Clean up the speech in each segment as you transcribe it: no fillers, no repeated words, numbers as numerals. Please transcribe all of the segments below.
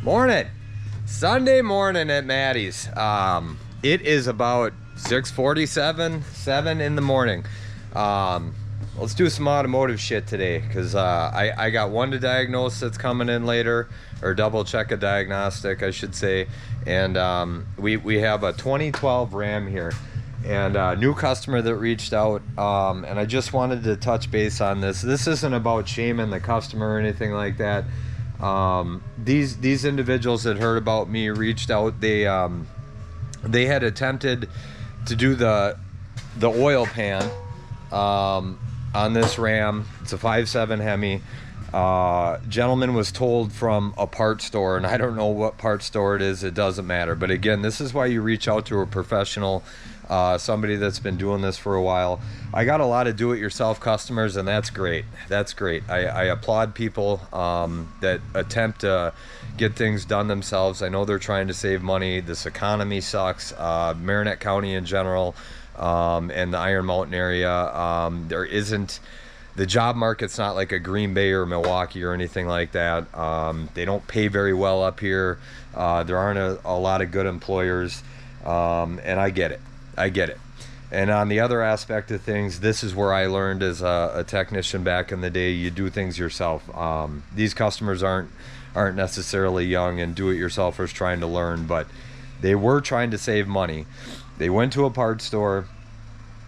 Morning. Sunday morning at Maddie's. It is about 6:47, 7 in the morning. Let's do some automotive shit today because I got one to diagnose that's coming in later, or double check a diagnostic, I should say. And we have a 2012 Ram here, and a new customer that reached out, and I just wanted to touch base on this. This isn't about shaming the customer or anything like that. These individuals that heard about me reached out. They had attempted to do the oil pan on this Ram. It's a 5.7 Hemi. Gentleman was told from a parts store, and I don't know what parts store it is. It doesn't matter. But again, this is why you reach out to a professional, somebody that's been doing this for a while. I got a lot of do-it-yourself customers, and that's great. That's great. I applaud people that attempt to get things done themselves. I know they're trying to save money. This economy sucks. Marinette County in general, and the Iron Mountain area, there isn't. The job market's not like a Green Bay or Milwaukee or anything like that. They don't pay very well up here. There aren't a lot of good employers, and I get it. I get it. And on the other aspect of things, this is where I learned as a technician back in the day. You do things yourself. These customers aren't necessarily young and do-it-yourselfers trying to learn, but they were trying to save money. They went to a parts store,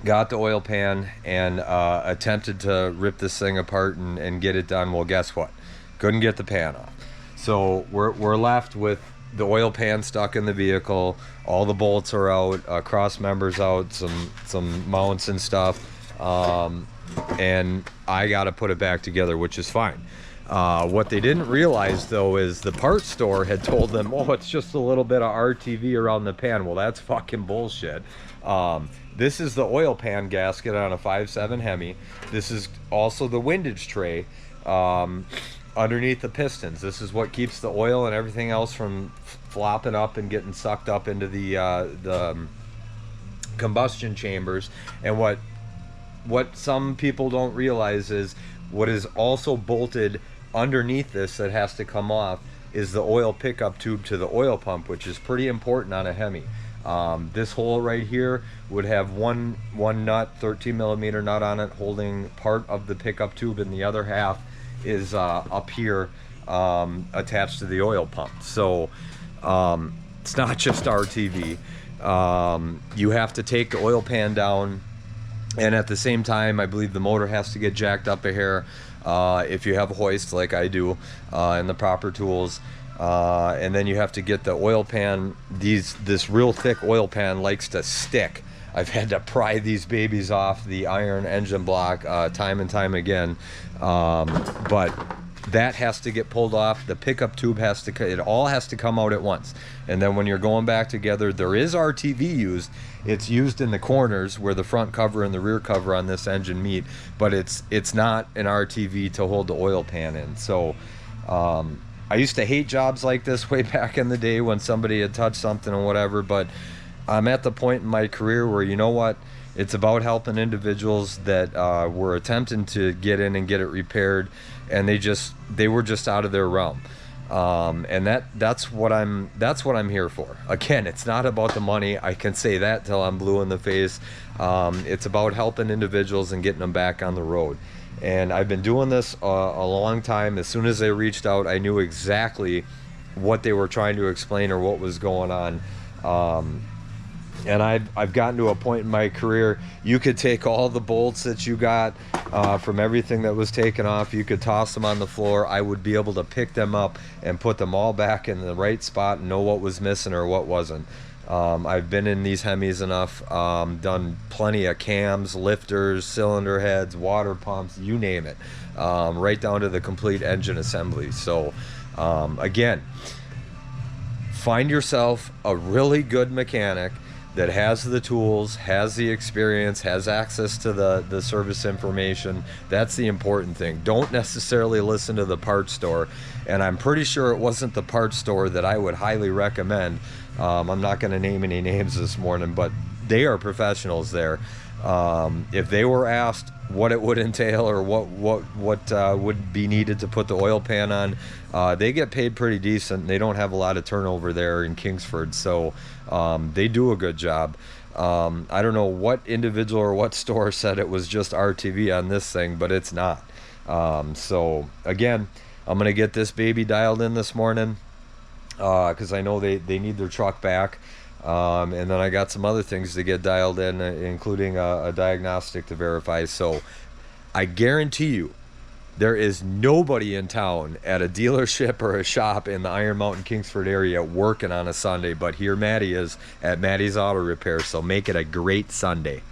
got the oil pan, and attempted to rip this thing apart and get it done. Well, guess what? Couldn't get the pan off. So we're left with the oil pan stuck in the vehicle. All the bolts are out, cross members out, some mounts and stuff, and I got to put it back together, which is fine. What they didn't realize though is the parts store had told them, oh, it's just a little bit of RTV around the pan. Well, that's fucking bullshit. This is the oil pan gasket on a 5.7 Hemi. This is also the windage tray underneath the pistons. This is what keeps the oil and everything else from flopping up and getting sucked up into the combustion chambers. And what some people don't realize is what is also bolted underneath this that has to come off is the oil pickup tube to the oil pump, which is pretty important on a Hemi. This hole right here would have one nut, 13 millimeter nut on it, holding part of the pickup tube, and the other half is up here attached to the oil pump. So it's not just RTV. You have to take the oil pan down, and at the same time, I believe the motor has to get jacked up a hair if you have a hoist like I do, and the proper tools. And then you have to get the oil pan. This real thick oil pan likes to stick. I've had to pry these babies off the iron engine block time and time again, but that has to get pulled off. The pickup tube has to, it all has to come out at once. And then when you're going back together, there is RTV used. It's used in the corners where the front cover and the rear cover on this engine meet, but it's not an RTV to hold the oil pan in. So I used to hate jobs like this way back in the day when somebody had touched something or whatever, but I'm at the point in my career where, you know what, it's about helping individuals that were attempting to get in and get it repaired, and they were just out of their realm. And that's what I'm here for. Again, it's not about the money. I can say that till I'm blue in the face. It's about helping individuals and getting them back on the road. And I've been doing this a long time. As soon as they reached out, I knew exactly what they were trying to explain or what was going on. And I've gotten to a point in my career, you could take all the bolts that you got from everything that was taken off, you could toss them on the floor. I would be able to pick them up and put them all back in the right spot and know what was missing or what wasn't. I've been in these Hemis enough, done plenty of cams, lifters, cylinder heads, water pumps, you name it, right down to the complete engine assembly. So again, find yourself a really good mechanic that has the tools, has the experience, has access to the service information. That's the important thing. Don't necessarily listen to the parts store. And I'm pretty sure it wasn't the parts store that I would highly recommend. I'm not going to name any names this morning, but they are professionals there. If they were asked what it would entail or what would be needed to put the oil pan on. They get paid pretty decent. They don't have a lot of turnover there in Kingsford, so they do a good job. I don't know what individual or what store said it was just RTV on this thing, but it's not. So again, I'm gonna get this baby dialed in this morning because I know they need their truck back. And then I got some other things to get dialed in, including a diagnostic to verify. So I guarantee you, there is nobody in town at a dealership or a shop in the Iron Mountain Kingsford area working on a Sunday, but here Maddie is at Maddie's Auto Repair. So make it a great Sunday.